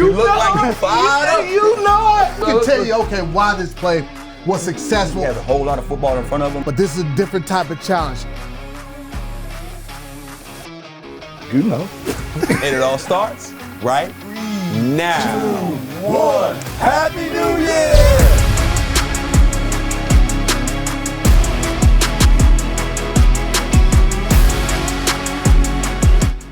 You look like you fired up. You know it. I can tell you, okay, why this play was successful. He has a whole lot of football in front of him. But this is a different type of challenge. You know. And it all starts right now. 2, 1. Happy New Year!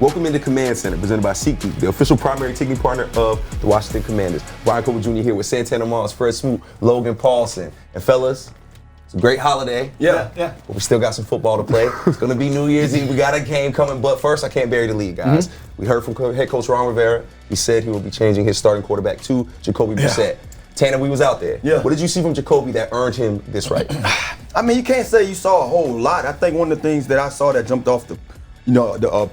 Welcome into Command Center, presented by SeatGeek, the official primary ticketing partner of the Washington Commanders. Brian Coble Jr. here with Santana Moss, Fred Smoot, Logan Paulson. And fellas, it's a great holiday. Yeah. But we still got some football to play. It's going to be New Year's Eve. We got a game coming, but first, I can't bury the lead, guys. We heard from head coach Ron Rivera. He said he will be changing his starting quarterback to Jacoby Brissett. Tanner, we was out there. Yeah. What did you see from Jacoby that earned him this right? I mean, you can't say you saw a whole lot. I think one of the things that I saw that jumped off the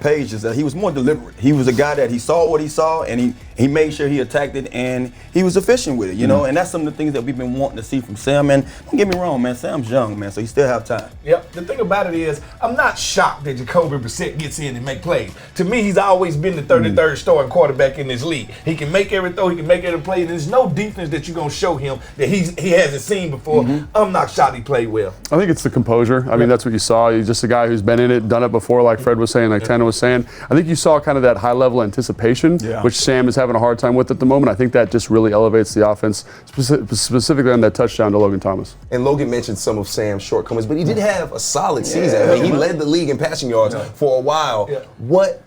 page is that he was more deliberate. He was a guy that he saw what he saw, and he made sure he attacked it, and he was efficient with it, you know. And that's some of the things that we've been wanting to see from Sam. And don't get me wrong, man, Sam's young, man, so he still have time. Yep. The thing about it is, I'm not shocked that Jacoby Brissett gets in and make plays. To me, he's always been the 33rd starting quarterback in this league. He can make every throw, he can make every play. There's no defense that you're gonna show him that he hasn't seen before. I'm not shocked he played well. I think it's the composure. I mean, that's what you saw. He's just a guy who's been in it, done it before, like Fred was saying, like Tanner was saying. I think you saw kind of that high-level anticipation, which Sam is having a hard time with at the moment. I think that just really elevates the offense, specifically on that touchdown to Logan Thomas. And Logan mentioned some of Sam's shortcomings, but he did have a solid season. I mean, he led the league in passing yards for a while. What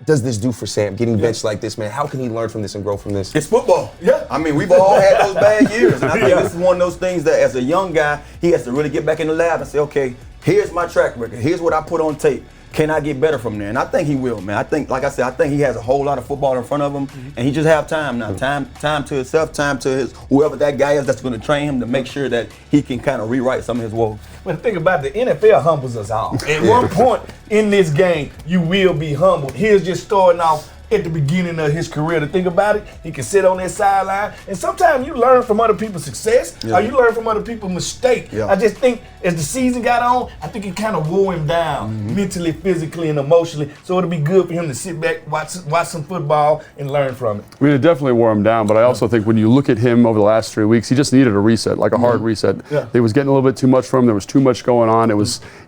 does this do for Sam, getting benched like this, man? How can he learn from this and grow from this? It's football. I mean, we've all had those bad years. And I think this is one of those things that as a young guy, he has to really get back in the lab and say, okay, here's my track record. Here's what I put on tape. Can I get better from there? And I think he will, man. I think, like I said, I think he has a whole lot of football in front of him, and he just have time now. Time to himself, time to his whoever that guy is that's going to train him to make sure that he can kind of rewrite some of his woes. But the thing about it, the NFL humbles us all. At one point in this game, you will be humbled. Here's just starting off at the beginning of his career. To think about it, he can sit on that sideline, and sometimes you learn from other people's success, or you learn from other people's mistake. I just think as the season got on, I think it kind of wore him down mentally, physically, and emotionally. So it'll be good for him to sit back, watch some football, and learn from it. I mean, it definitely wore him down, but I also think when you look at him over the last 3 weeks, he just needed a reset, like a hard reset. It was getting a little bit too much for him. There was too much going on.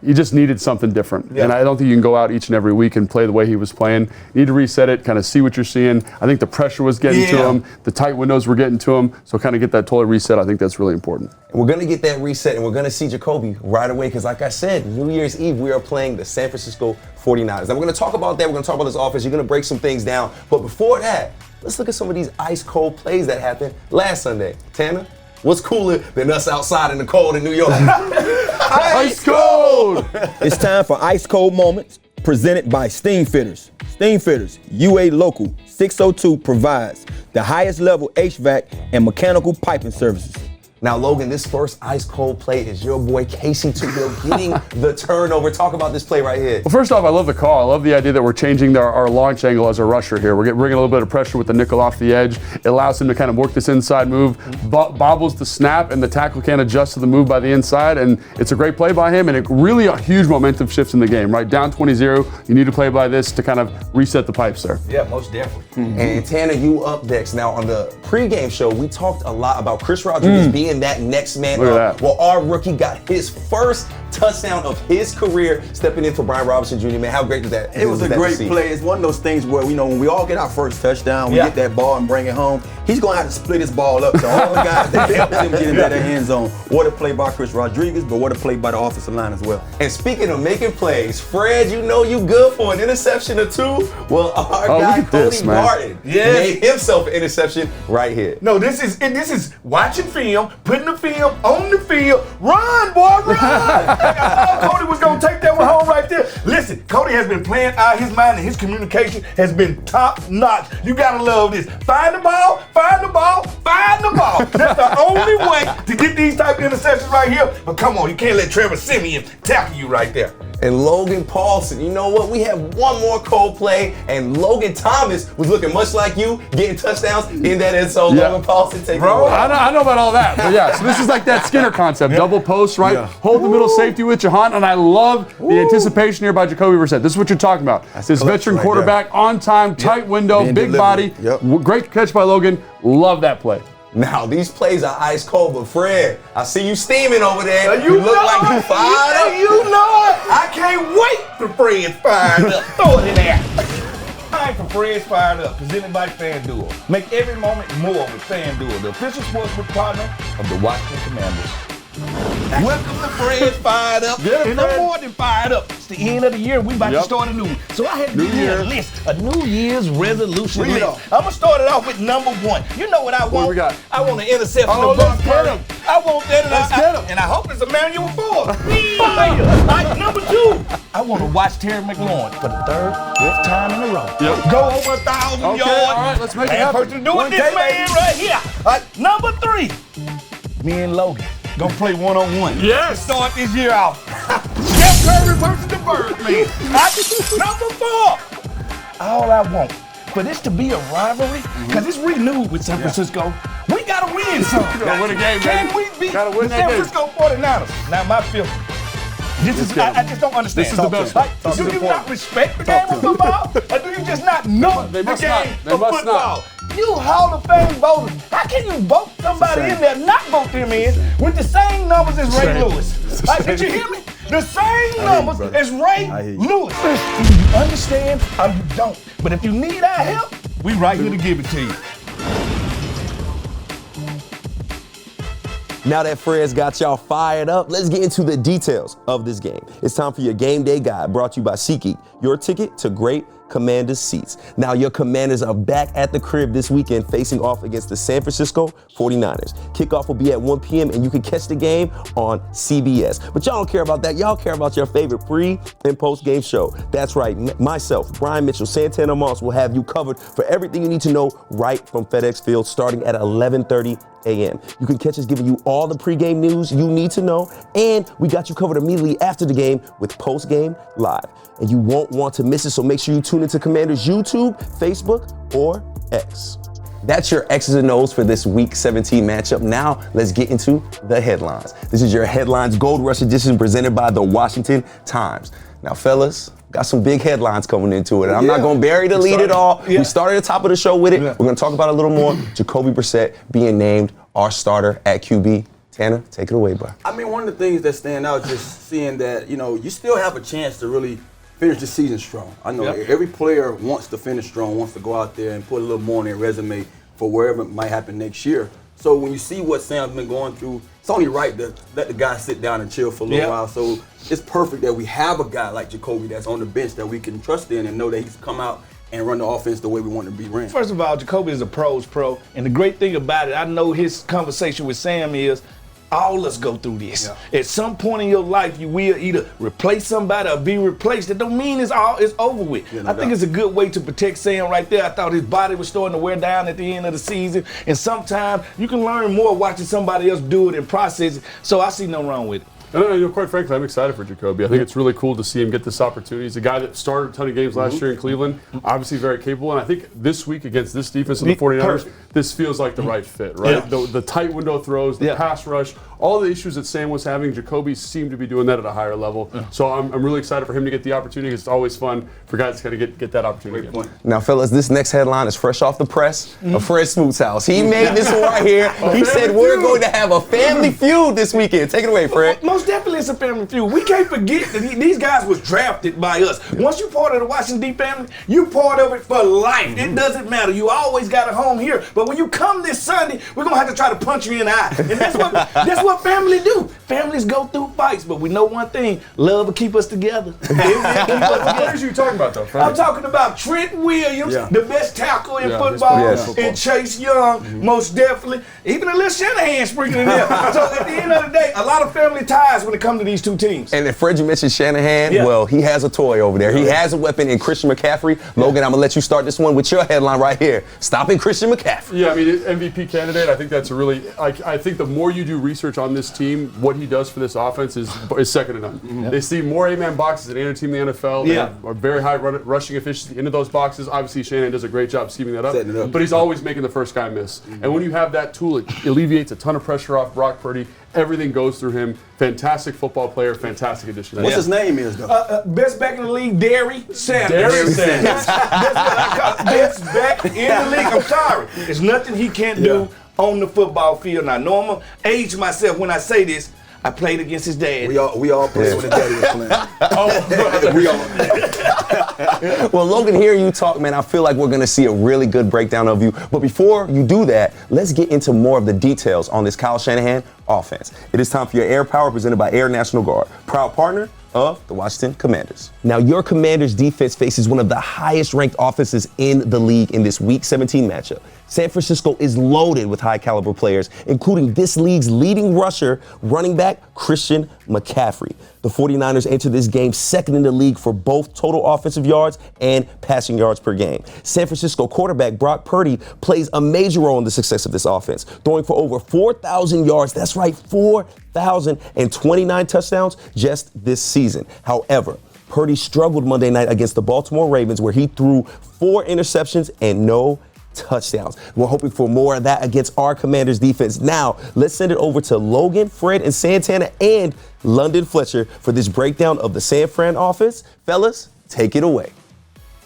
He just needed something different. And I don't think you can go out each and every week and play the way he was playing. You need to reset it, kind of see what you're seeing. I think the pressure was getting to him. The tight windows were getting to him. So kind of get that total reset. I think that's really important. And we're going to get that reset, and we're going to see Jacoby right away because, like I said, New Year's Eve, we are playing the San Francisco 49ers. Now, we're going to talk about that. We're going to talk about this offense. You're going to break some things down. But before that, let's look at some of these ice-cold plays that happened last Sunday. Tanner, what's cooler than us outside in the cold in New York? Ice cold! It's time for Ice Cold Moments, presented by Steam Fitters. Steam Fitters, UA Local 602 provides the highest level HVAC and mechanical piping services. Now, Logan, this first ice-cold play is your boy Casey Toohill getting the turnover. Talk about this play right here. Well, first off, I love the call. I love the idea that we're changing our launch angle as a rusher here. We're bringing a little bit of pressure with the nickel off the edge. It allows him to kind of work this inside move, bobbles the snap, and the tackle can't adjust to the move by the inside. And it's a great play by him, and it really a huge momentum shifts in the game, right? Down 20-0, you need to play by this to kind of reset the pipes there. Yeah, most definitely. And Tanner, you up next. Now, on the pregame show, we talked a lot about Chris Rodriguez being that next man Look up. at that. Well, our rookie got his first touchdown of his career, stepping in for Brian Robinson Jr. Man, how great was that? It was a great play. It's one of those things where, when we all get our first touchdown, we get that ball and bring it home. He's going to have to split his ball up to all the guys that helped him get into that end zone. What a play by Chris Rodriguez, but what a play by the offensive line as well. And speaking of making plays, Fred, you know you good for an interception or two. Well, our guy Cody Martin made himself an interception right here. No, this is watching film, putting the film on the field. Run, boy, run! I thought Cody was gonna take that one home right there. Listen, Cody has been playing out his mind, and his communication has been top notch. You gotta love this. Find the ball, find the ball, find the ball. That's the only way to get these type of interceptions right here. But come on, you can't let Trevor Siemian tackle you right there. and Logan Paulson. You know what? We have one more Coldplay, and Logan Thomas was looking much like you, getting touchdowns in that end zone. Yeah. Logan Paulson taking Bro, away. I know about all that, but yeah. So this is like that Skinner concept, double post, right? Yeah. Hold the middle safety with Jahan, and I love the anticipation here by Jacoby Brissett. This is what you're talking about. This clutch veteran right quarterback, on time, tight window, Being big delivered. body. Yep. Great catch by Logan. Love that play. Now, these plays are ice cold, but Fred, I see you steaming over there. You look like you fired up. You know it. I can't wait for Fred's fired up. Throw it in there. Time for Fred's fired up. Presented by FanDuel. Make every moment more with FanDuel, the official sportsbook partner of the Washington Commanders. Welcome to Fred's Fired Up. Get it, And I'm Fred. more than fired up. It's the end of the year. We about to Yep. start a new one. So I had to New give you year. a list, a New Year's resolution Read it list. off. I'm going to start it off with number one. You know what I want? we got? I want an interception Oh, of Brock let's get Purdy. him. I want that. And Let's get him. And I hope it's Emmanuel Ford. Fire. All right, number two. I want to watch Terry McLaurin for the third, fourth time in a row. Yep. Go over 1,000 Okay, yards. all right, let's make it And happen. person to do it, One this K, man baby. right here. All right, number three. Me and Logan gonna play one-on-one. Yes. To start this year off. Steph Curry versus the Birdman. Number four. All I want for this to be a rivalry, because it's renewed with San Francisco, we gotta win something. Gotta win a game, Can baby. we beat Gotta win the that San game. Francisco 49ers? Now my fifth. This is, get 'em. I just don't understand. This is the best one. This Do is you important. not respect the game of football? Or do you just not know They the must game not. They of must football? You Hall of Fame voters. How can you vote somebody in there, not vote them in, with the same numbers as Ray Same. Lewis? Like, did you hear me? The same numbers brother. as Ray I hear you. Lewis. Do you understand or you don't? But if you need our help, we right here to give it to you. Now that Fred's got y'all fired up, let's get into the details of this game. It's time for your game day guide, brought to you by SeatGeek, your ticket to great Commanders seats. Now your Commanders are back at the crib this weekend, facing off against the San Francisco 49ers. Kickoff will be at 1 p.m. and you can catch the game on CBS. But y'all don't care about that. Y'all care about your favorite pre and post game show. That's right. Myself, Brian Mitchell, Santana Moss will have you covered for everything you need to know right from FedEx Field, starting at 11:30 a.m. You can catch us giving you all the pregame news you need to know, and we got you covered immediately after the game with postgame live. And you won't want to miss it, so make sure you tune into Commanders YouTube, Facebook, or X. That's your X's and O's for this Week 17 matchup. Now, let's get into the headlines. This is your Headlines Gold Rush edition presented by the Washington Times. Now, fellas, got some big headlines coming into it. And I'm not going to bury the lead at all. We started at the top of the show with it. We're going to talk about it a little more. Jacoby Brissett being named our starter at QB. Tanner, take it away, bro. I mean, one of the things that stand out just seeing that, you still have a chance to really finish the season strong. I know every player wants to finish strong, wants to go out there and put a little more on their resume for wherever it might happen next year. So when you see what Sam's been going through, it's only right to let the guy sit down and chill for a little while. So it's perfect that we have a guy like Jacoby that's on the bench that we can trust in and know that he's come out and run the offense the way we want it to be ran. First of all, Jacoby is a pro's pro. And the great thing about it, I know his conversation with Sam is, all of us go through this. At some point in your life, you will either replace somebody or be replaced. That don't mean it's over with. I think it's a good way to protect Sam right there. I thought his body was starting to wear down at the end of the season. And sometimes you can learn more watching somebody else do it and process it. So I see no wrong with it. And quite frankly, I'm excited for Jacoby. I think it's really cool to see him get this opportunity. He's a guy that started a ton of games last year in Cleveland, obviously very capable. And I think this week against this defense of the 49ers, this feels like the right fit, right? The tight window throws, the pass rush, all the issues that Sam was having, Jacoby seemed to be doing that at a higher level. So I'm really excited for him to get the opportunity. It's always fun for guys to kind of get that opportunity. Great point. Now, fellas, this next headline is fresh off the press of Fred Smoot's house. He made this one right here. He said we're going to have a family feud this weekend. Take it away, Fred. Most definitely it's a family feud. We can't forget that these guys was drafted by us. Once you're part of the Washington D family, you're part of it for life. It doesn't matter. You always got a home here. But when you come this Sunday, we're going to have to try to punch you in the eye. And that's what family do. Families go through fights, but we know one thing, love will keep us together. What players are you talking about, though, Fred? I'm talking about Trent Williams, the best tackle in football, Yes. and Chase Young, most definitely. Even a little Shanahan sprinkling in there. So at the end of the day, a lot of family ties when it comes to these two teams. And if Fred, you mentioned Shanahan, well, he has a toy over there. He has a weapon in Christian McCaffrey. Logan, I'm going to let you start this one with your headline right here. Stopping Christian McCaffrey. Yeah, I mean, MVP candidate, I think that's a really, I think the more you do research on this team, what he does for this offense is second to none. They see more 8-man boxes than any other team in the NFL. They have a very high rushing efficiency into those boxes. Obviously, Shanahan does a great job scheming that up, but he's always making the first guy miss. And when you have that tool, it alleviates a ton of pressure off Brock Purdy. Everything goes through him. Fantastic football player, fantastic addition. What's his name is, though? Best back in the league, Derry Sanders. Derry Sanders. That's what I call it. Best back in the league. I'm sorry. There's nothing he can't do on the football field. Now, Norma, age myself when I say this, I played against his dad. We all play when the daddy was playing. We all. Well, Logan, hearing you talk, man, I feel like we're going to see a really good breakdown of you. But before you do that, let's get into more of the details on this Kyle Shanahan offense. It is time for your Air Power presented by Air National Guard, proud partner of the Washington Commanders. Now, your Commanders defense faces one of the highest ranked offenses in the league in this Week 17 matchup. San Francisco is loaded with high caliber players, including this league's leading rusher, running back Christian McCaffrey. The 49ers enter this game second in the league for both total offensive yards and passing yards per game. San Francisco quarterback Brock Purdy plays a major role in the success of this offense, throwing for over 4,000 yards. That's right, 4,029 touchdowns just this season. However, Purdy struggled Monday night against the Baltimore Ravens, where he threw 4 interceptions and no touchdowns. We're hoping for more of that against our Commanders defense. Now, let's send it over to Logan, Fred, and Santana, and London Fletcher for this breakdown of the San Fran offense. Fellas, take it away.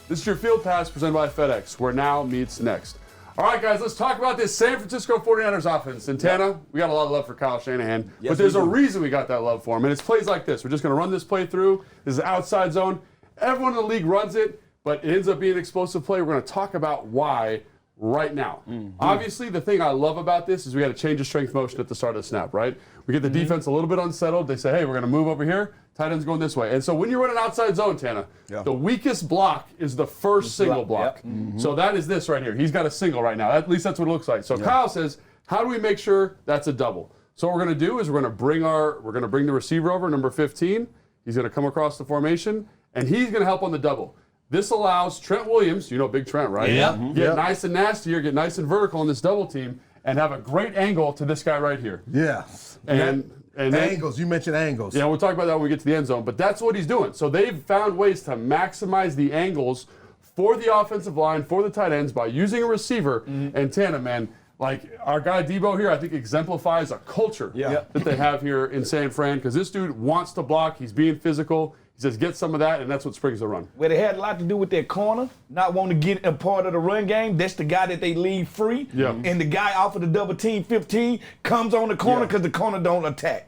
This is your Field Pass presented by FedEx, where now meets next. All right, guys, let's talk about this San Francisco 49ers offense. Santana, we got a lot of love for Kyle Shanahan, but there's a reason we got that love for him, and it's plays like this. We're just going to run this play through. This is outside zone. Everyone in the league runs it, but it ends up being an explosive play. We're going to talk about why right now. Obviously, the thing I love about this is we got to change the strength motion at the start of the snap, right? We get the defense a little bit unsettled. They say, hey, we're going to move over here. Tight end's going this way. And so when you run an outside zone, Tana, the weakest block is the first single block. So that is this right here. He's got a single right now. At least that's what it looks like. So Kyle says, how do we make sure that's a double? So what we're going to do is we're going to bring the receiver over, number 15. He's going to come across the formation, and he's going to help on the double. This allows Trent Williams, you know Big Trent, right? Get nice and nasty here, get nice and vertical on this double team, and have a great angle to this guy right here. Yes. And then, angles. You mentioned angles. Yeah, we'll talk about that when we get to the end zone. But that's what he's doing. So they've found ways to maximize the angles for the offensive line, for the tight ends, by using a receiver. And Tana, man, like our guy Debo here, I think exemplifies a culture that they have here in San Fran, because this dude wants to block. He's being physical. He says, get some of that, and that's what springs the run. Well, it had a lot to do with their corner, not wanting to get a part of the run game. That's the guy that they leave free. And the guy off of the double team 15 comes on the corner because the corner don't attack.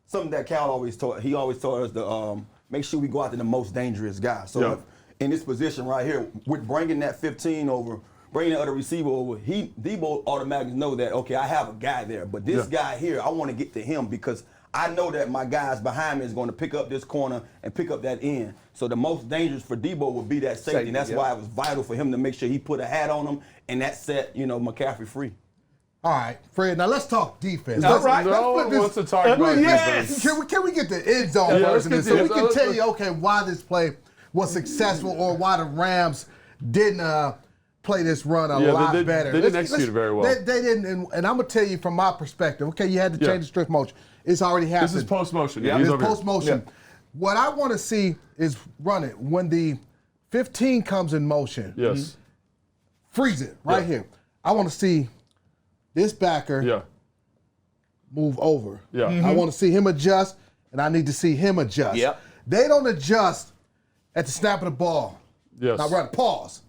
Something that Cal always taught, he always taught us to make sure we go after the most dangerous guy. So in this position right here, with bringing that 15 over, bringing the other receiver over, Debo automatically know that, okay, I have a guy there, but this guy here, I want to get to him because I know that my guys behind me is going to pick up this corner and pick up that end. So the most dangerous for Debo would be that safety. And that's why it was vital for him to make sure he put a hat on him, and that set, McCaffrey free. All right, Fred, now let's talk defense. All right. No one wants to talk about defense. Can we get the end zone version of this so we can tell you, okay, why this play was successful or why the Rams didn't play this run a lot better. They didn't execute it very well. They didn't, and I'm going to tell you from my perspective, okay, you had to change the strength motion. It's already happened. This is post motion. It's post motion. What I want to see is run it. When the 15 comes in motion, freeze it right here. I want to see this backer move over. I want to see him adjust, and I need to see him adjust. They don't adjust at the snap of the ball. Now, run, pause.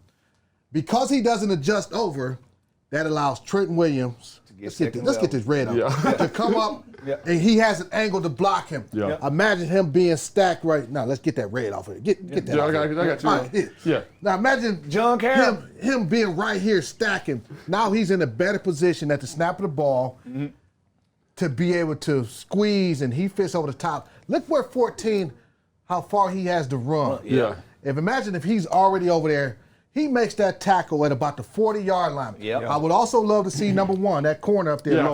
Because he doesn't adjust over, that allows Trent Williams, let's get this red up, to come up, and he has an angle to block him. Imagine him being stacked right now. Let's get that red off of it. Get that off. I got you. All right, now imagine John Carroll. him being right here stacking. Now he's in a better position at the snap of the ball to be able to squeeze, and he fits over the top. Look where 14, how far he has to run. Imagine if he's already over there. He makes that tackle at about the 40-yard line. I would also love to see number 1, that corner up there. Get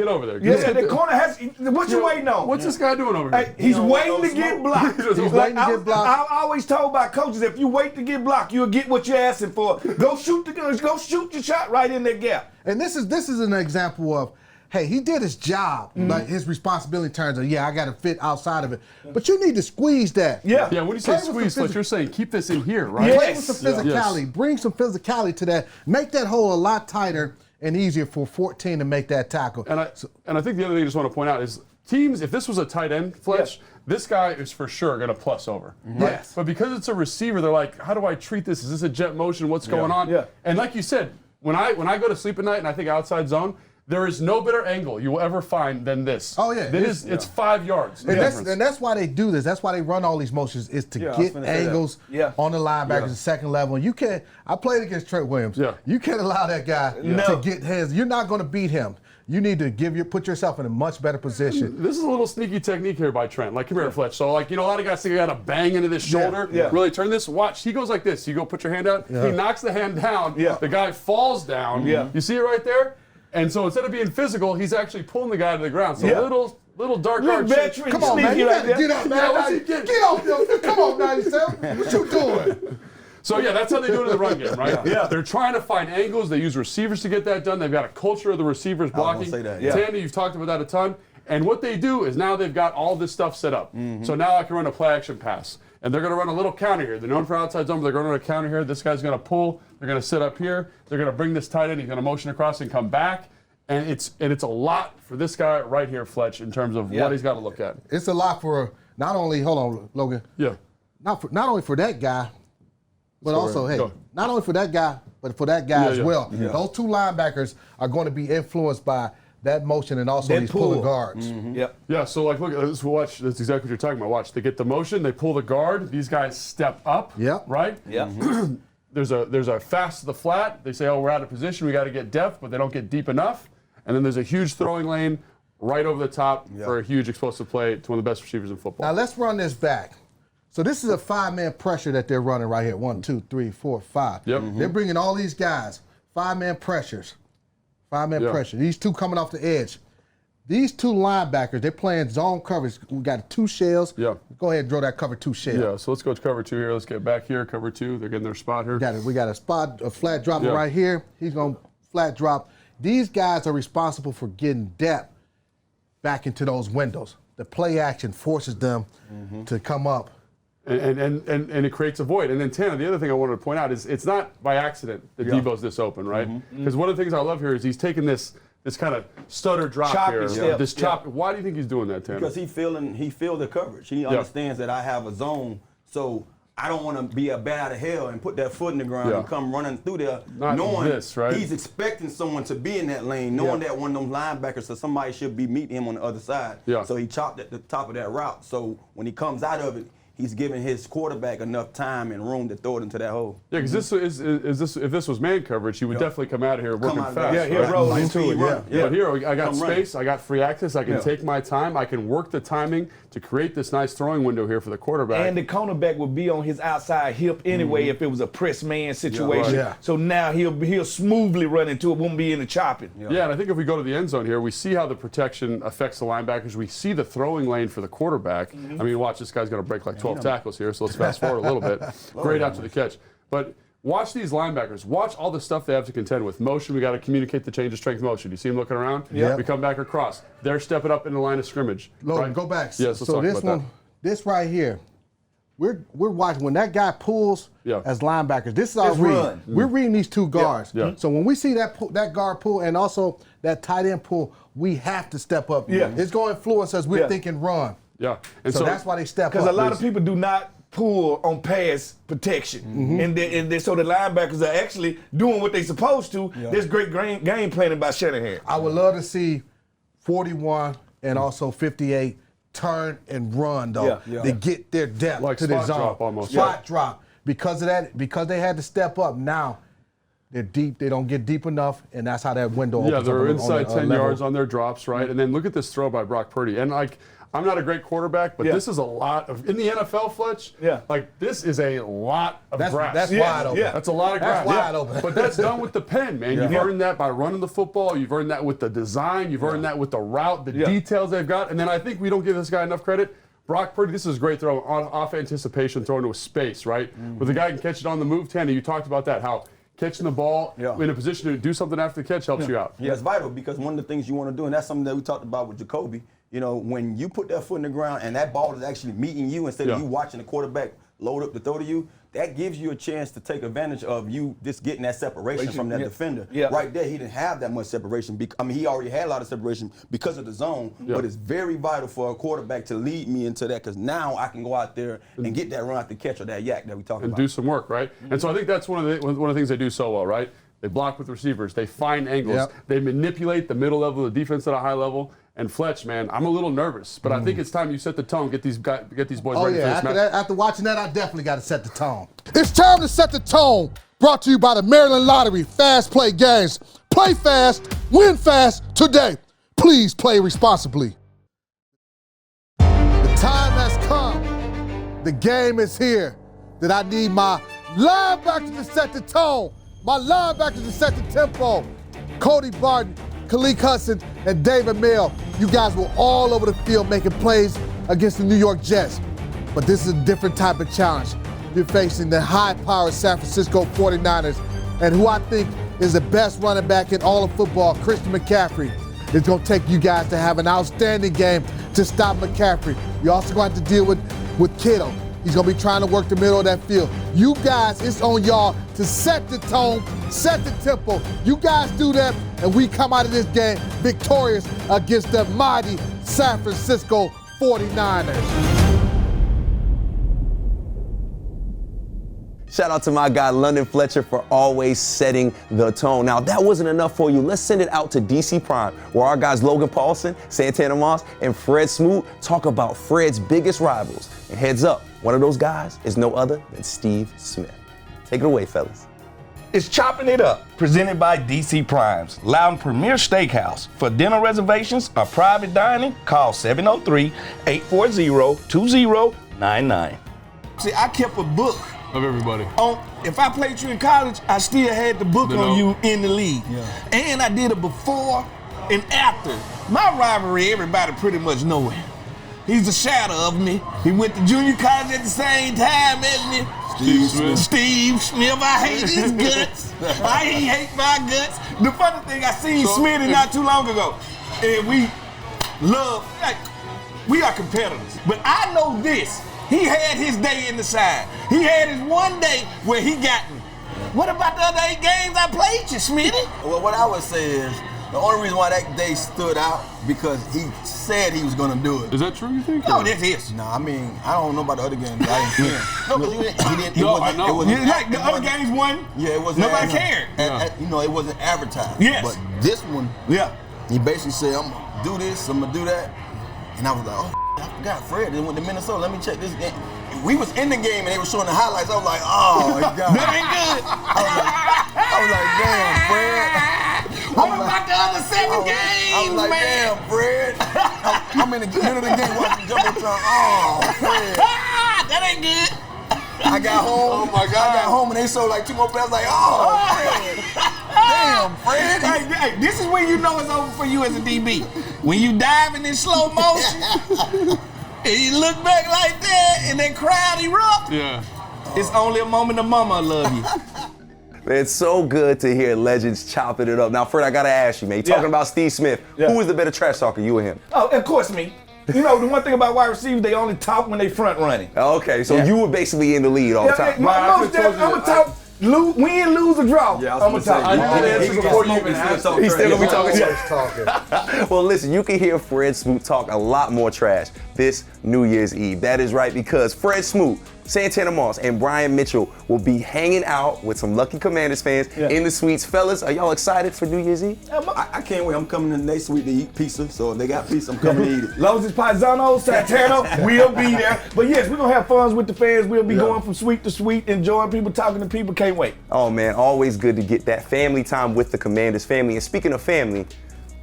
over there. The corner has. What you waiting on? What's this guy doing over here? Hey, he's waiting to get blocked. He's waiting to get blocked. I always told my coaches, if you wait to get blocked, you'll get what you're asking for. Go shoot the shot right in that gap. And this is an example of hey, he did his job. Like his responsibility in terms of, I got to fit outside of it. But you need to squeeze that. Yeah. Yeah, when you say Play with squeeze, some Fletch, you're saying keep this in here, right? Yeah. Play Yes. with some physicality. Yes. Bring some physicality to that. Make that hole a lot tighter and easier for 14 to make that tackle. And I think the other thing I just want to point out is teams, if this was a tight end, Fletch, this guy is for sure going to plus over. Right? Yes. But because it's a receiver, they're like, how do I treat this? Is this a jet motion? What's going on? Yeah. And like you said, when I go to sleep at night and I think outside zone, there is no better angle you will ever find than this. Oh, yeah. It's 5 yards. And that's why they do this. That's why they run all these motions, is to I was get finna say angles that. on the linebackers at second level. You can't. I played against Trent Williams. Yeah. You can't allow that guy to get hands. You're not going to beat him. You need to put yourself in a much better position. This is a little sneaky technique here by Trent. Like, come here, Fletch. So, like, a lot of guys think I got to bang into this shoulder, really turn this. Watch, he goes like this. You go put your hand out. He knocks the hand down. Yeah. The guy falls down. Yeah. You see it right there? And so instead of being physical, he's actually pulling the guy to the ground. So little dark Little art. veteran Come on, man. You like got to that. get up, man. Yeah, what's he getting? Get off your. Come on, 97. What you doing? So, that's how they do it in the run game, right? Yeah. They're trying to find angles. They use receivers to get that done. They've got a culture of the receivers blocking. say that, Tandy, you've talked about that a ton. And what they do is now they've got all this stuff set up. So now I can run a play action pass. And they're going to run a little counter here. They're known for outside zone, but they're going to run a counter here. This guy's going to pull. They're going to sit up here. They're going to bring this tight end. He's going to motion across and come back. And it's a lot for this guy right here, Fletch, in terms of what he's got to look at. It's a lot for not only. Hold on, Logan. Yeah. Not only for that guy, but also, hey, Go. not only for that guy, but for that guy as yeah. well. Those two linebackers are going to be influenced by that motion and also That these pull. pulling guards. Yep. Yeah, so like, look at this. Watch. That's exactly what you're talking about. Watch. They get the motion. They pull the guard. These guys step up. Yep. Right. Yep. There's a fast to the flat. They say, oh, we're out of position. We got to get depth, but they don't get deep enough. And then there's a huge throwing lane right over the top for a huge explosive play to one of the best receivers in football. Now let's run this back. So this is a 5-man pressure that they're running right here. 1, 2, 3, 4, 5. Yep. They're bringing all these guys. 5-man pressures. 5-man Yeah. pressure. These two coming off the edge. These two linebackers, they're playing zone coverage. We got 2 shells. Yeah. Go ahead and draw that cover 2 shell. Yeah, so let's go to cover 2 here. Let's get back here. Cover 2. They're getting their spot here. We got a spot, a flat drop Yeah. right here. He's going to flat drop. These guys are responsible for getting depth back into those windows. The play action forces them to come up. And it creates a void. And then Tanner, the other thing I wanted to point out is it's not by accident that Debo's this open, right? Because one of the things I love here is he's taking this kind of stutter drop Choppy here. step. This chop. Why do you think he's doing that, Tanner? Because he feel the coverage. He understands that I have a zone, so I don't want to be a bat out of hell and put that foot in the ground Yeah. and come running through there, Not knowing this, right? he's expecting someone to be in that lane, knowing that one of them linebackers, so somebody should be meeting him on the other side. Yeah. So he chopped at the top of that route. So when he comes out of it, he's giving his quarterback enough time and room to throw it into that hole. Yeah, because this is this if this was man coverage, he would definitely come out of here working Come out fast. of Yeah, right? he'll roll Like into speed it. run. But here, I got Come running. space, I got free access, I can take my time, I can work the timing to create this nice throwing window here for the quarterback. And the cornerback would be on his outside hip anyway if it was a press man situation. Yeah. So now he'll smoothly run into it, won't be in the chopping. Yeah, and I think if we go to the end zone here, we see how the protection affects the linebackers. We see the throwing lane for the quarterback. I mean, watch, this guy's going to break like 12 tackles here, so let's fast forward a little bit. Great after the catch. But watch these linebackers. Watch all the stuff they have to contend with. Motion, we got to communicate the change of strength motion. You see them looking around? Yeah. We come back across. They're stepping up in the line of scrimmage. Logan, right? go back. Yes, let's so talk this about one, this right here, we're watching when that guy pulls as linebackers. This is our It's read. run. We're reading these two guards. Yeah. So when we see that guard pull and also that tight end pull, we have to step up. Yeah. It's going to influence us. We're Yeah. thinking run. Yeah. And So that's why they step up. Because a lot of people do not pull on pass protection. And so the linebackers are actually doing what they're supposed to. There's great game planning by Shanahan. I would love to see 41 and also 58 turn and run though to get their depth Like to their spot zone. drop almost. Spot drop. Because of that, because they had to step up. Now they're deep. They don't get deep enough, and that's how that window opens. Yeah, up they're on the- inside on the 10 level. yards on their drops, right? And then look at this throw by Brock Purdy. And like, I'm not a great quarterback, but this is a lot of, in the NFL, Fletch, like this is a lot of grass. That's wide open. That's a lot of grass. That's wide open. But that's done with the pen, man. You've earned that by running the football. You've earned that with the design. You've earned that with the route, the details they've got. And then I think we don't give this guy enough credit. Brock Purdy, this is a great throw off anticipation, throw into a space, right? Where the guy can catch it on the move. Tanner, you talked about that, how catching the ball Yeah. in a position to do something after the catch helps you out. Yeah, it's vital because one of the things you want to do, and that's something that we talked about with Jacoby, you know, when you put that foot in the ground and that ball is actually meeting you instead of you watching the quarterback load up to throw to you, that gives you a chance to take advantage of you just getting that separation from that defender. Yeah. Right there, he didn't have that much separation. He already had a lot of separation because of the zone, but it's very vital for a quarterback to lead me into that because now I can go out there and get that run out the catch or that yak that we talking and about. do some work, right? And so I think that's one of the things they do so well, right? They block with receivers. They find angles. Yep. They manipulate the middle level of the defense at a high level. And Fletch, man, I'm a little nervous, but I think it's time you set the tone, get these boys Oh ready for yeah, this match. after watching that, I definitely got to set the tone. It's time to set the tone. Brought to you by the Maryland Lottery. Fast play games. Play fast, win fast today. Please play responsibly. The time has come. The game is here. That I need my linebackers to set the tone. My linebackers to set the tempo. Cody Barton, Khaleke Hudson, and David Mill. You guys were all over the field making plays against the New York Jets. But this is a different type of challenge. You're facing the high-powered San Francisco 49ers, and who I think is the best running back in all of football, Christian McCaffrey. It's going to take you guys to have an outstanding game to stop McCaffrey. You're also going to have to deal with Kittle. He's going to be trying to work the middle of that field. You guys, it's on y'all to set the tone, set the tempo. You guys do that, and we come out of this game victorious against the mighty San Francisco 49ers. Shout out to my guy, London Fletcher, for always setting the tone. Now, if that wasn't enough for you, let's send it out to DC Prime, where our guys Logan Paulson, Santana Moss, and Fred Smoot talk about Fred's biggest rivals. And heads up, one of those guys is no other than Steve Smith. Take it away, fellas. It's Chopping It Up, presented by DC Primes, Loudon Premier Steakhouse. For dinner reservations or private dining, call 703-840-2099. See, I kept a book Of everybody. if I played you in college, I still had the book on you in the league. Yeah. And I did a before and after. My rivalry, everybody pretty much know him. He's a shadow of me. He went to junior college at the same time as me. Steve Smith, I hate his guts. He hate my guts. The funny thing, I seen Smitty not too long ago, and we love, we are competitors. But I know this, he had his day in the side. He had his one day where he got me. What about the other 8 games I played you, Smitty? Well, what I would say is, the only reason why that day stood out because he said he was gonna do it. Is that true, you think? No, that's his. No, I mean, I don't know about the other games. I didn't see him. No, because he didn't. No, I know. Like the other games won. Yeah, it wasn't. Nobody cared. You know, it wasn't advertised. Yes. But this one, Yeah. he basically said, "I'm gonna do this. I'm gonna do that," and I was like, "Oh, I forgot Fred. They went to Minnesota. Let me check this game." We was in the game and they were showing the highlights. I was like, "Oh my God." That ain't good. I was like, "Damn, Fred." What about the other 7 games, I was like, man? "Damn, Fred." I'm in the middle of the game watching Jumbotron. Oh, Fred. That ain't good. I got home. Oh my God. I got home and they showed like 2 more plays. I was like, "Oh, Fred." Damn, Fred. Hey, this is when you know it's over for you as a DB. When you diving in slow motion and you look back like that and that crowd erupt, Yeah. it's only a moment of mama love you. Man, it's so good to hear legends chopping it up. Now, Fred, I gotta ask you, man. You're talking about Steve Smith. Yeah. Who is the better trash talker, you or him? Oh, of course me. You know, the one thing about wide receivers, they only talk when they front running. Okay, so Yeah. you were basically in the lead all the time. I'm gonna talk, win, lose, or draw. Yeah, I I'm was gonna gonna talk. say, this he before got you even smoked, asked still He's still gonna be talking Talking. Well, listen, you can hear Fred Smoot talk a lot more trash this New Year's Eve. That is right, because Fred Smoot, Santana Moss, and Brian Mitchell will be hanging out with some Lucky Commanders fans in the suites. Fellas, are y'all excited for New Year's Eve? I can't wait. I'm coming to their suite to eat pizza. So if they got pizza, I'm coming to eat it. As long as it's Paisano, Santana, we'll be there. But yes, we're gonna have fun with the fans. We'll be going from suite to suite, enjoying people, talking to people. Can't wait. Oh man, always good to get that family time with the Commanders family. And speaking of family,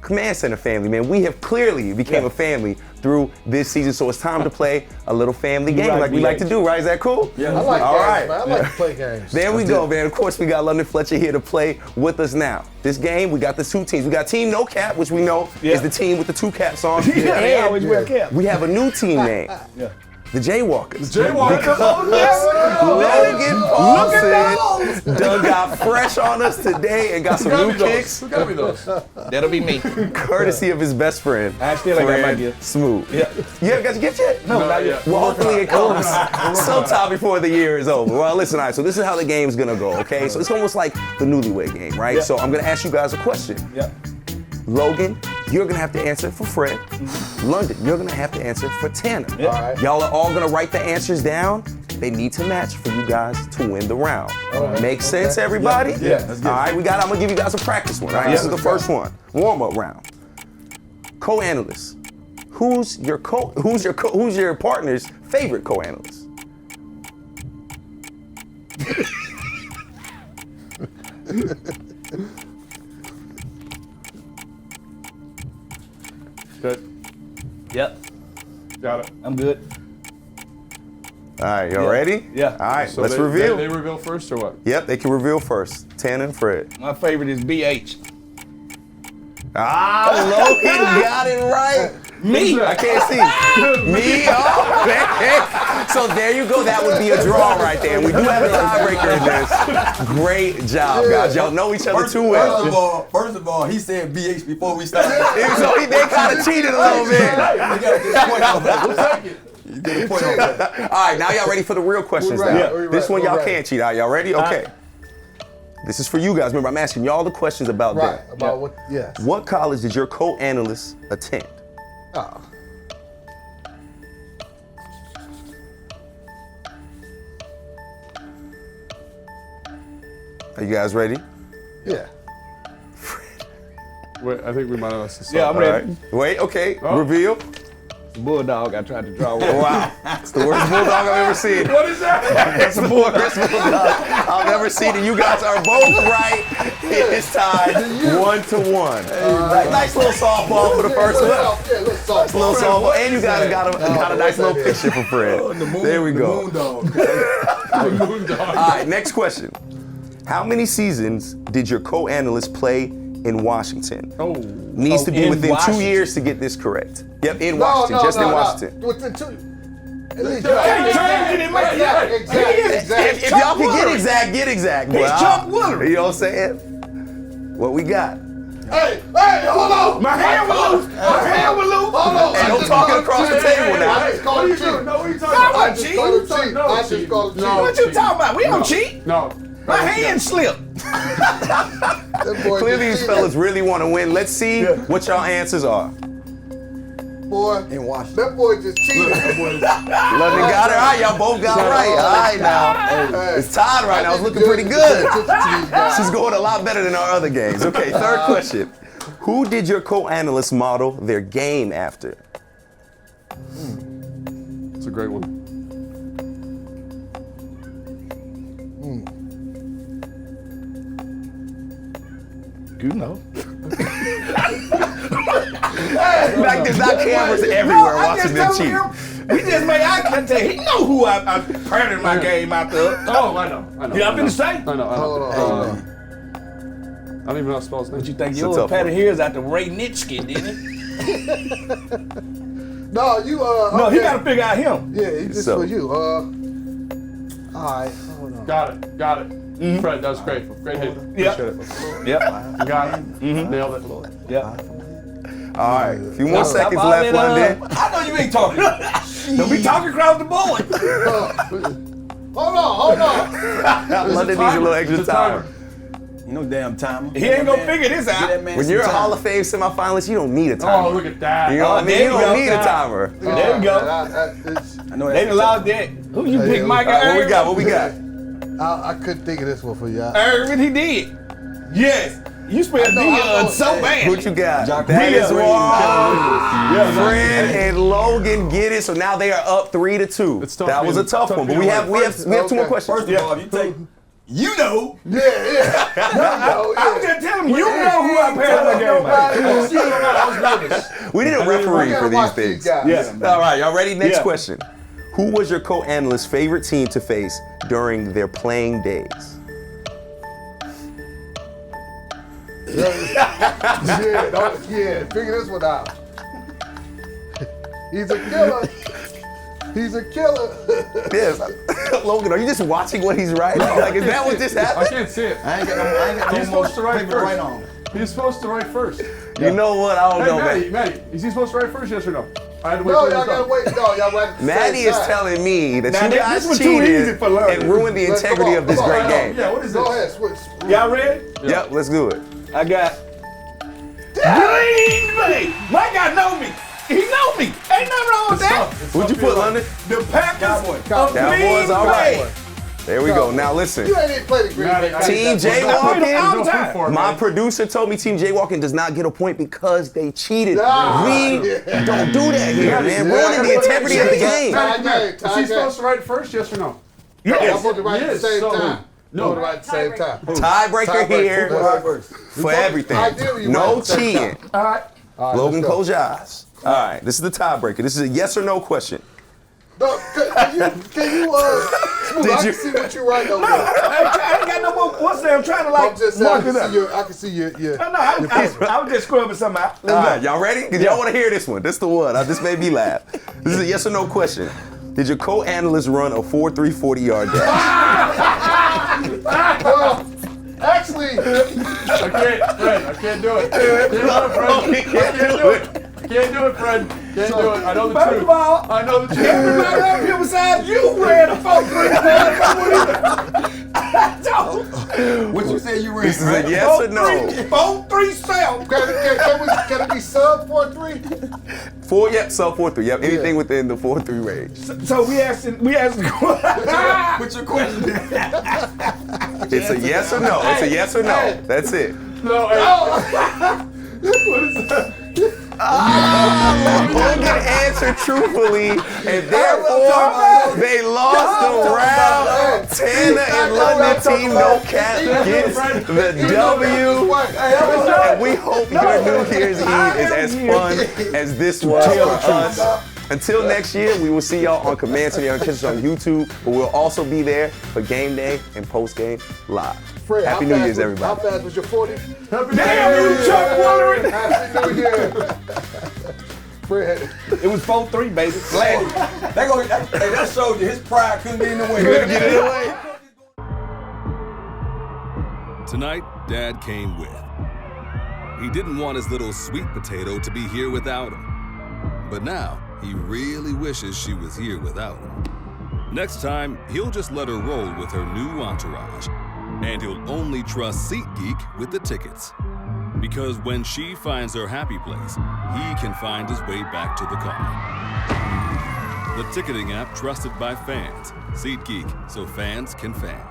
Command Center family, man, we have clearly became a family through this season, so it's time to play a little family game Right, like we like to do, right? Is that cool? Yeah. I like All games, right. man. I like to play games. There we go, man. Of course, we got London Fletcher here to play with us now. This game, we got the 2 teams. We got Team No Cap, which we know is the team with the 2 caps on. Yeah, they And always wear a cap. we have a new team name. The Jaywalkers. Jaywalkers. Logan Paulson done got fresh on us today and got some new kicks. Who got me those? That'll be me. Courtesy of his best friend. I still ain't got my Fred gift. Smooth. Yeah. You haven't got your gift yet? No, not yet. Well, hopefully it comes sometime before the year is over. Well, listen, all right, so this is how the game's gonna go, okay? So it's almost like the newlywed game, right? Yeah. So I'm gonna ask you guys a question. Yeah. Logan, you're gonna have to answer for Fred. London, you're gonna have to answer for Tanner. Yeah. All right. Y'all are all gonna write the answers down. They need to match for you guys to win the round. Make sense, everybody? Yeah. Let's get All right, I'm gonna give you guys a practice one. All right, this is the first one. Warm-up round. Co-analyst. Who's your partner's favorite co-analyst? Good. Yep. Got it. I'm good. All right, y'all ready? Yeah. All right, So let's they reveal. They reveal first or what? Yep, they can reveal first. Tanner and Fred. My favorite is BH. Logan got it right. Me. I can't see. Me? Oh, man. So there you go. That would be a draw right there. We do have a tiebreaker in this. Great job, guys. Y'all know each other too well. First of all, he said BH before we started. So they kind of cheated a little bit. You gotta get a point off that. You get a point off that. All right, now y'all ready for the real questions We're ready. now. We're This ready. one y'all We're ready. can't cheat. All right, y'all ready? Okay. This is for you guys. Remember, I'm asking y'all the questions about Right. them. About what? Yes. What college did your co-analyst attend? Oh. Are you guys ready? Yeah. Wait, I think we might have asked this. Yeah, I'm All ready. right. Wait, okay. Oh. Reveal. Bulldog. I tried to draw one. Wow. It's the worst bulldog I've ever seen. What is that? That's the worst bulldog I've ever seen. And you guys are both right. It's tied 1-1. Nice little softball for the first one. Yeah, little soft. Little softball. And you guys got a nice little picture for Fred. There we go. Moondog. All right, next question. How many seasons did your co-analyst play in Washington? Oh. Needs to be in within 2 Washington. years to get this correct. Yep, in Washington, just in Washington. Within two. At least If y'all can get exact, get exact. He's Well, Chuck Woolery. You know what I'm saying? What we got? Hey, hold on. My hand was loose. My hand was loose. Hold on. Hey, don't talking across the table now. I just called him cheat. No, what are you No, talking I I'm just cheating. called him cheat. No, I just called him cheat. What you talking about? We don't cheat. No. My hand slipped. That boy Clearly, just these cheated. fellas really want to win. Let's see what y'all answers are. Boy, In Washington. that boy just cheated. London got it. All right, y'all both got it right. All right, now. Hey, It's tied right now. It's looking pretty good. She's going a lot better than our other games. Okay, third question. Who did your co-analyst model their game after? It's a great one. You know. Like, there's not cameras everywhere watching them cheat. We just made eye contact. He know who I patterned my game after. Oh, I know. Yeah, I'm finna say. I know. Hold on. I don't even know how to spell his name. What you think It's a yours tough pattern one. here is after Ray Nitschke, didn't it? No, you No, he okay. gotta figure out him. Yeah, it's just So- for you. All right, hold on. Got it. Fred, that was great. Great hit. Yeah. Appreciate it. Yep. You got it. Nailed it. Yep. All right, a few more Stop seconds all left, that, London. I know you ain't talking. Don't be talking across the board. Hold on. London needs a little extra It's a time. timer. You know, damn timer. He ain't gonna figure this Get out. that man When some you're a time. Hall of Fame semifinalist, you don't need a timer. Oh, look at that. You know what I mean? there You you don't go. need a timer. There you go. I know They that's done allowed that. Who you pick, Mike All right, what we Irvin? got? What we got? I couldn't think of this one for you. Irvin, he did. Yes. You spelled I know, D so bad. What you got? Jock That is Williams. wrong. Fred and Logan get it, so now they are up 3-2. It's tough That was a being- tough tough one, but being we have away. two more questions. First of all, if you take, you know, Yeah. I was just telling him, you know who I paired my game with. We need a referee for these things. Yeah. All right, y'all ready? Next Yeah. question. Who was your co-analyst's favorite team to face during their playing days? Figure this one out. He's a killer. He's a killer. Yes. Logan, are you just watching what he's writing? Like, is that what just I happened? can't see it. I ain't got no He's more supposed to write paper to first. write on. He's supposed to write first. You know what? I don't Hey, know, man. Maddie, is he supposed to write first? Yes or no? I had to wait No, for y'all him to gotta talk. wait. No, y'all wait. at the Maddie same is time. telling me that Now, you this guys one too easy cheated for Logan. and ruined the Let's- integrity come of this on, great come on. game. Yeah, what is Go this? ahead, switch. Y'all ready? Yep, let's do it. I got Green Bay. My guy know me. He know me. Ain't nothing wrong with that. What'd you put, London? The Packers of Cowboys, Green all right. Bay. There we go. Now listen. You ain't even played the Green Bay. Team I played them all the Jaywalking. time. My producer told me Team Jaywalking does not get a point because they cheated. Ah, We yeah. don't do that here, man. Yeah. Ruining the integrity of the game. Tie game, Is he tie game. supposed to write first? Yes or no? Y'all Yes. supposed to write at the Yes, same so- time. No. Supposed to write at the same time. Tiebreaker here First. for everything. Ideally, you No write at the same cheating. time. All right. Logan, let's go. close your eyes. All right, this is the tiebreaker. This is a yes or no question. No, can you Smooth, Did I you- can see what you write over I there. ain't got no more. What's that? I'm trying to I'm like just saying, mark it up. I can see your No, I was just scrubbing something out. All right, y'all ready? Because y'all want to hear this one. This the one. This made me laugh. This is a yes or no question. Did your co-analyst run a 4.3 40-yard dash? Well, actually, I can't do it. I can't do it, Fred. Can't do it. I know the First truth. of all, I know the truth. everybody up here besides you ran a 4.3. What you say you ran? This is a yes or no. 4.3 sound. can it be sub 4.3? Sub 4.3. Yep, anything within the 4.3 range. So we asked. What's your question? It's a yes or no. It's a yes or no. That's it. No, what is that? Logan answered truthfully, and therefore they lost the round. Tana and London team no cap gets the W. And we hope your New Year's Eve is as fun as this was for us. Until next year, we will see y'all on Command Center. Y'all can catch us on YouTube, but we'll also be there for game day and post game live. Fred, Happy New Year's, everybody. How fast was your 40? Damn, you Chuck Woolery. Happy New Year. Fred. It was 4.3, baby. Glad. That showed you his pride couldn't be in the way. Couldn't get it away. Tonight, Dad came with. He didn't want his little sweet potato to be here without him. But now, he really wishes she was here without him. Next time, he'll just let her roll with her new entourage. And he'll only trust SeatGeek with the tickets. Because when she finds her happy place, he can find his way back to the car. The ticketing app trusted by fans. SeatGeek, so fans can fan.